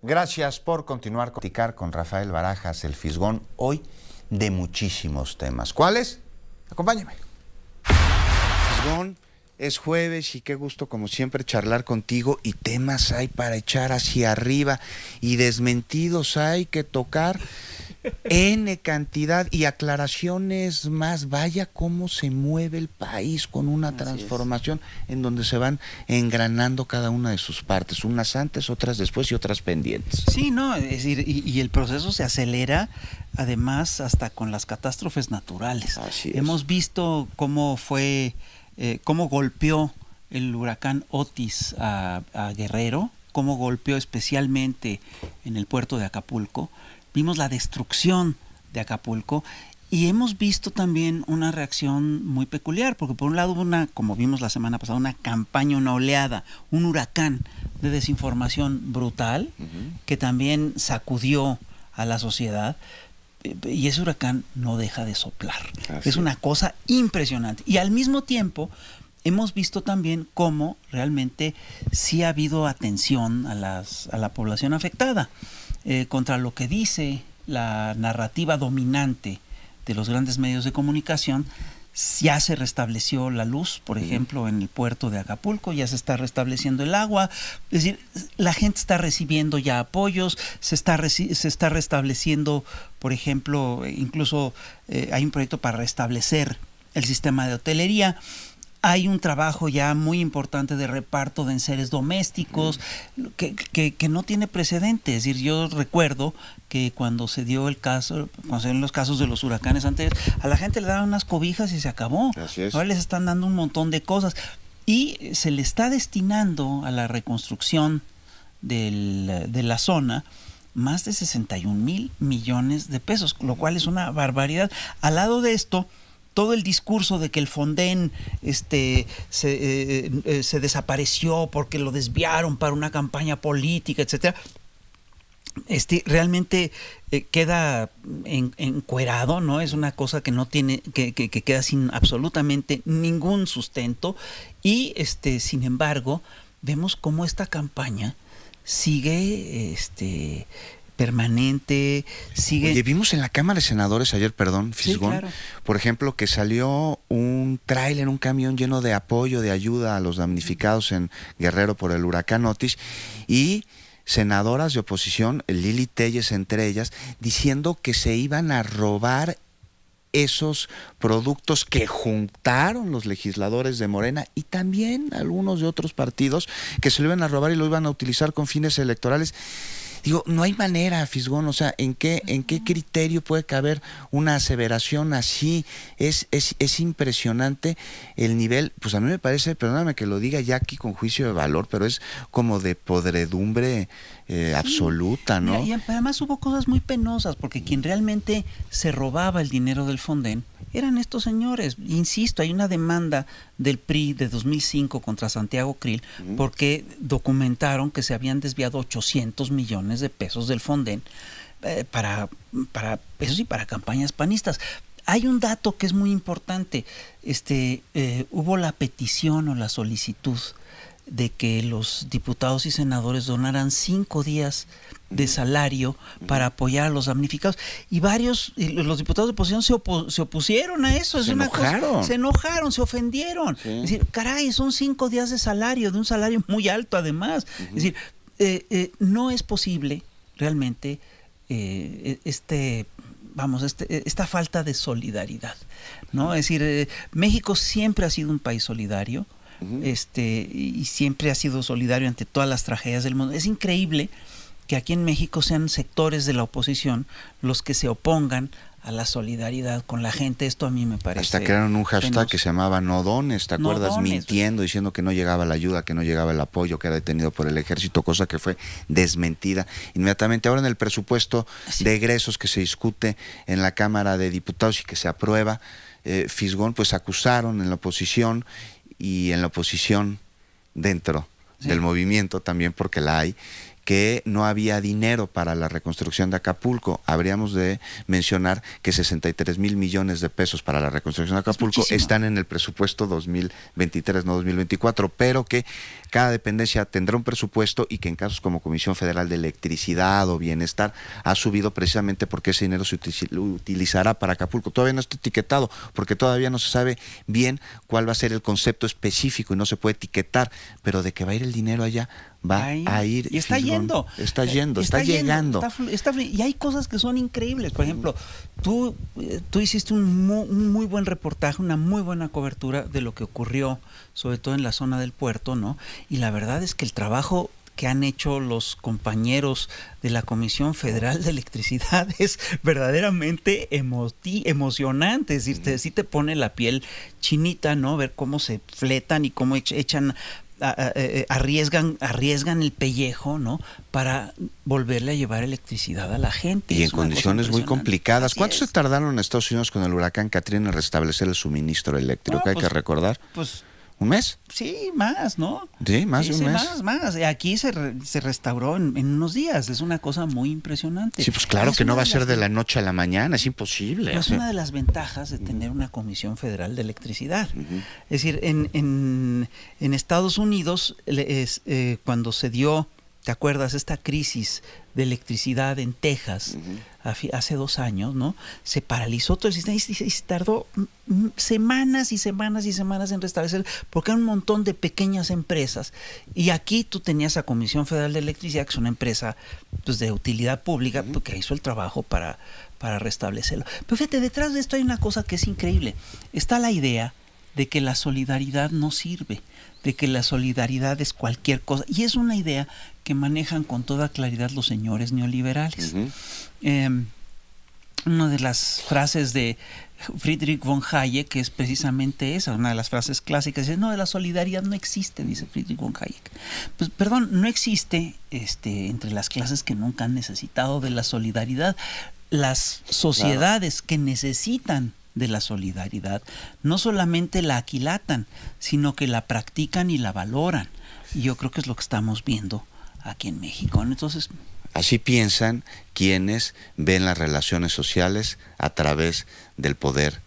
Gracias por continuar con platicar con Rafael Barajas, el Fisgón, hoy de muchísimos temas. ¿Cuáles? Acompáñeme. Fisgón, es jueves y qué gusto como siempre charlar contigo, y temas hay para echar hacia arriba y desmentidos hay que tocar N cantidad y aclaraciones más. Vaya cómo se mueve el país con una transformación en donde se van engranando cada una de sus partes, unas antes, otras después y otras pendientes. Sí, no, es decir, y el proceso se acelera además hasta con las catástrofes naturales. Así es. Hemos visto cómo fue, cómo golpeó el huracán Otis a Guerrero, cómo golpeó especialmente en el puerto de Acapulco. Vimos la destrucción de Acapulco y hemos visto también una reacción muy peculiar, porque por un lado hubo una, como vimos la semana pasada, una campaña, una oleada, un huracán de desinformación brutal que también sacudió a la sociedad, y ese huracán no deja de soplar. Es una cosa impresionante. Y al mismo tiempo hemos visto también cómo realmente sí ha habido atención a la población afectada. Contra lo que dice la narrativa dominante de los grandes medios de comunicación. Ya se restableció la luz, por ejemplo, en el puerto de Acapulco, ya se está restableciendo el agua, es decir, la gente está recibiendo ya apoyos, se está restableciendo, por ejemplo, incluso hay un proyecto para restablecer el sistema de hotelería. Hay un trabajo ya muy importante de reparto de enseres domésticos que no tiene precedentes. Es decir, yo recuerdo que cuando se dio el caso, cuando se dieron los casos de los huracanes anteriores, a la gente le daban unas cobijas y se acabó. Así es. Ahora les están dando un montón de cosas y se le está destinando a la reconstrucción de la zona más de 61,000 millones de pesos, lo cual es una barbaridad. Al lado de esto, todo el discurso de que el Fonden se desapareció porque lo desviaron para una campaña política, etcétera, realmente queda encuerado, ¿no? Es una cosa que no tiene, que queda sin absolutamente ningún sustento, y sin embargo vemos cómo esta campaña sigue permanente, sigue. Oye, vimos en la Cámara de Senadores ayer, perdón, Fisgón, Sí, claro. por ejemplo, que salió un tráiler, un camión lleno de apoyo, de ayuda a los damnificados en Guerrero por el huracán Otis, y senadoras de oposición, Lili Téllez entre ellas, diciendo que se iban a robar esos productos que juntaron los legisladores de Morena y también algunos de otros partidos, que se lo iban a robar y lo iban a utilizar con fines electorales. Digo, no hay manera, Fisgón, o sea, ¿en qué criterio puede caber una aseveración así? Es impresionante el nivel, pues a mí me parece, perdóname que lo diga ya aquí con juicio de valor, pero es como de podredumbre absoluta, ¿no? Mira, y además hubo cosas muy penosas, porque quien realmente se robaba el dinero del Fonden eran estos señores. Insisto, hay una demanda del PRI de 2005 contra Santiago Krill porque documentaron que se habían desviado 800 millones de pesos del Fonden para eso sí, para campañas panistas. Hay un dato que es muy importante. Hubo la petición o la solicitud de que los diputados y senadores donaran 5 días de salario para apoyar a los damnificados, y los diputados de oposición se opusieron a eso. Se enojaron, se ofendieron. Sí. Es decir, caray, son 5 días de salario, de un salario muy alto además. Es decir, no es posible realmente esta falta de solidaridad, ¿no? Es decir, México siempre ha sido un país solidario. Y siempre ha sido solidario ante todas las tragedias del mundo. Es increíble que aquí en México sean sectores de la oposición los que se opongan a la solidaridad con la gente. Esto a mí me parece. Hasta crearon un hashtag que se llamaba No Dones, ¿te acuerdas? No dones. Mintiendo, diciendo que no llegaba la ayuda, que no llegaba el apoyo, que era detenido por el ejército, cosa que fue desmentida inmediatamente. Ahora en el presupuesto de egresos que se discute en la Cámara de Diputados y que se aprueba, Fisgón, pues acusaron en la oposición, y en la oposición dentro del movimiento también, porque la hay, que no había dinero para la reconstrucción de Acapulco. Habríamos de mencionar que 63 mil millones de pesos para la reconstrucción de Acapulco están en el presupuesto 2023, no 2024, pero que cada dependencia tendrá un presupuesto y que en casos como Comisión Federal de Electricidad o Bienestar ha subido precisamente porque ese dinero se utilizará para Acapulco. Todavía no está etiquetado porque todavía no se sabe bien cuál va a ser el concepto específico y no se puede etiquetar, pero de que va a ir el dinero allá, va a ir. Y está yendo. Está llegando. Y hay cosas que son increíbles. Por ejemplo, tú hiciste un muy buen reportaje, una muy buena cobertura de lo que ocurrió, sobre todo en la zona del puerto, ¿no? Y la verdad es que el trabajo que han hecho los compañeros de la Comisión Federal de Electricidad es verdaderamente emocionante. Es decir, sí te pone la piel chinita, ¿no? Ver cómo se fletan y cómo echan, arriesgan el pellejo, ¿no? Para volverle a llevar electricidad a la gente. Y en condiciones muy complicadas. ¿Cuánto se tardaron en Estados Unidos con el huracán Katrina en restablecer el suministro eléctrico? Hay que recordar. ¿Un mes? Sí, más, ¿no? Sí, más de un mes. Más. Aquí se restauró en unos días. Es una cosa muy impresionante. Sí, pues claro que no va a ser de la noche a la mañana, es imposible. Es una de las ventajas de tener una Comisión Federal de Electricidad. Es decir, en Estados Unidos, cuando se dio, ¿te acuerdas? Esta crisis de electricidad en Texas, hace 2 años, ¿no? Se paralizó todo el sistema y se tardó semanas y semanas y semanas en restablecer, porque hay un montón de pequeñas empresas. Y aquí tú tenías a Comisión Federal de Electricidad, que es una empresa pues, de utilidad pública, que hizo el trabajo para restablecerlo. Pero fíjate, detrás de esto hay una cosa que es increíble. Está la idea de que la solidaridad no sirve, de que la solidaridad es cualquier cosa. Y es una idea que manejan con toda claridad los señores neoliberales. Una de las frases de Friedrich von Hayek, que es precisamente esa, una de las frases clásicas, es: no, la solidaridad no existe, dice Friedrich von Hayek. Pues, perdón, no existe entre las clases que nunca han necesitado de la solidaridad. Las sociedades que necesitan de la solidaridad no solamente la aquilatan, sino que la practican y la valoran. Y yo creo que es lo que estamos viendo aquí en México. Entonces, así piensan quienes ven las relaciones sociales a través del poder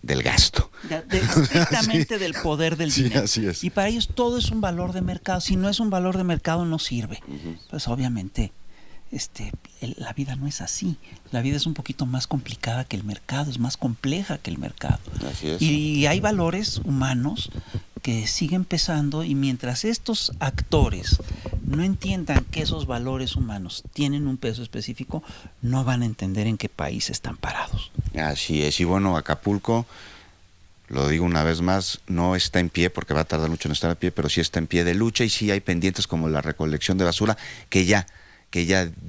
del gasto. Estrictamente sí. Del poder del dinero. Así es. Y para ellos todo es un valor de mercado. Si no es un valor de mercado, no sirve. Pues obviamente la vida no es así. La vida es un poquito más complicada que el mercado, es más compleja que el mercado. Así es. Y hay valores humanos que siguen pesando, y mientras estos actores no entiendan que esos valores humanos tienen un peso específico, no van a entender en qué país están parados. Así es. Y bueno, Acapulco, lo digo una vez más, no está en pie porque va a tardar mucho en estar a pie, pero sí está en pie de lucha, y sí hay pendientes como la recolección de basura, que ya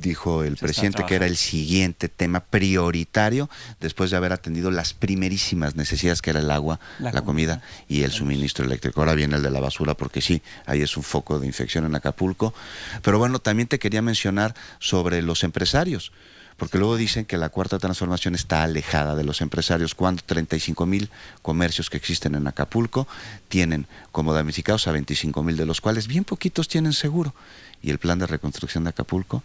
dijo el presidente que era el siguiente tema prioritario después de haber atendido las primerísimas necesidades, que era el agua, la comida y el suministro eléctrico. Ahora viene el de la basura, porque sí, ahí es un foco de infección en Acapulco. Pero bueno, también te quería mencionar sobre los empresarios, porque luego dicen que la Cuarta Transformación está alejada de los empresarios, cuando 35,000 comercios que existen en Acapulco tienen como damnificados a 25,000, de los cuales bien poquitos tienen seguro. Y el plan de reconstrucción de Acapulco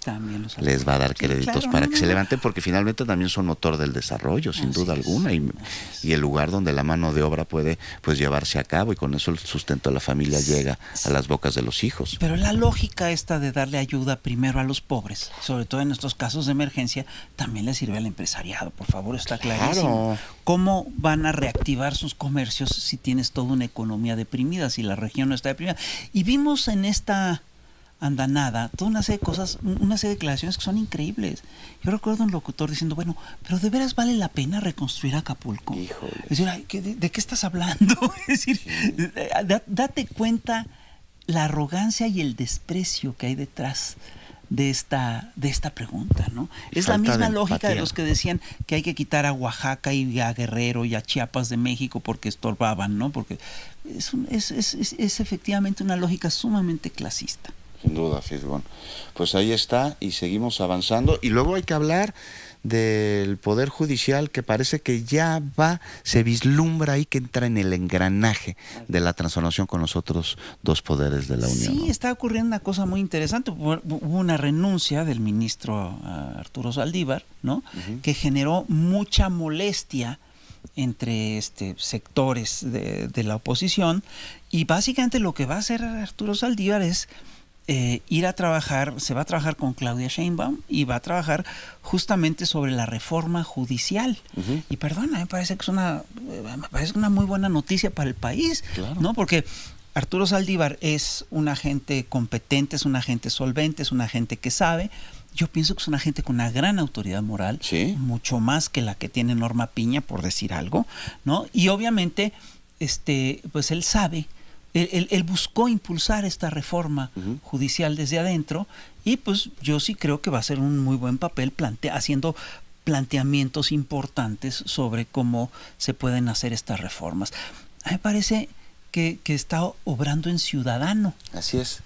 les va a dar créditos para que se levanten, porque finalmente también son motor del desarrollo, sin duda alguna, y el lugar donde la mano de obra puede pues llevarse a cabo, y con eso el sustento de la familia llega a las bocas de los hijos. Pero la lógica esta de darle ayuda primero a los pobres, sobre todo en estos casos de emergencia, también le sirve al empresariado, por favor, está clarísimo. ¿Cómo van a reactivar sus comercios si tienes toda una economía deprimida, si la región no está deprimida? Y vimos en esta andanada toda una serie de cosas, una serie de declaraciones que son increíbles. Yo recuerdo un locutor diciendo: bueno, pero ¿de veras vale la pena reconstruir Acapulco? Híjole. Es decir, ¿de qué estás hablando? Es decir, date cuenta la arrogancia y el desprecio que hay detrás de esta pregunta, ¿no? Es la misma lógica de los que decían que hay que quitar a Oaxaca y a Guerrero y a Chiapas de México porque estorbaban, ¿no? Porque es efectivamente una lógica sumamente clasista. Sin duda, Fisgón. Pues ahí está y seguimos avanzando. Y luego hay que hablar del Poder Judicial, que parece que ya se vislumbra ahí que entra en el engranaje de la transformación con los otros dos poderes de la Unión. Sí, ¿no? está ocurriendo una cosa muy interesante. Hubo una renuncia del ministro Arturo Saldívar, ¿no? Que generó mucha molestia entre sectores de la oposición, y básicamente lo que va a hacer Arturo Saldívar es ir a trabajar, se va a trabajar con Claudia Sheinbaum y va a trabajar justamente sobre la reforma judicial. Y perdona, me parece que es una muy buena noticia para el país, claro, ¿no? Porque Arturo Saldívar es un agente competente, es un agente solvente, es un agente que sabe. Yo pienso que es una gente con una gran autoridad moral, ¿sí? Mucho más que la que tiene Norma Piña, por decir algo, ¿no? Y obviamente, pues él sabe, él buscó impulsar esta reforma judicial desde adentro, y pues yo sí creo que va a ser un muy buen papel haciendo planteamientos importantes sobre cómo se pueden hacer estas reformas. A mí me parece que está obrando en ciudadano. Así es.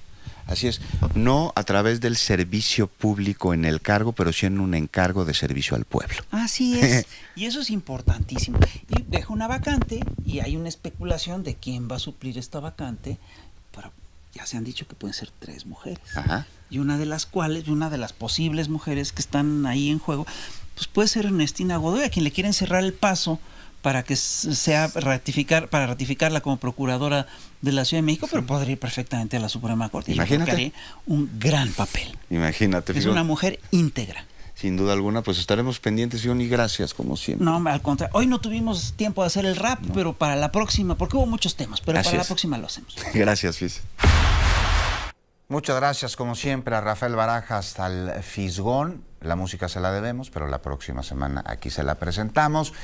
Así es, no a través del servicio público en el cargo, pero sí en un encargo de servicio al pueblo. Así es, y eso es importantísimo. Y deja una vacante, y hay una especulación de quién va a suplir esta vacante, pero ya se han dicho que pueden ser 3 mujeres. Ajá. Y una de las posibles mujeres que están ahí en juego, pues puede ser Ernestina Godoy, a quien le quieren cerrar el paso para que sea ratificarla como procuradora de la Ciudad de México, pero podría ir perfectamente a la Suprema Corte. Imagínate. Yo creo que haría un gran papel. Imagínate. Es una mujer íntegra. Sin duda alguna, pues estaremos pendientes, y gracias, como siempre. No, al contrario. Hoy no tuvimos tiempo de hacer el rap, pero para la próxima, porque hubo muchos temas, pero para la próxima lo hacemos. Gracias, Fis. Muchas gracias, como siempre, a Rafael Barajas, al Fisgón. La música se la debemos, pero la próxima semana aquí se la presentamos.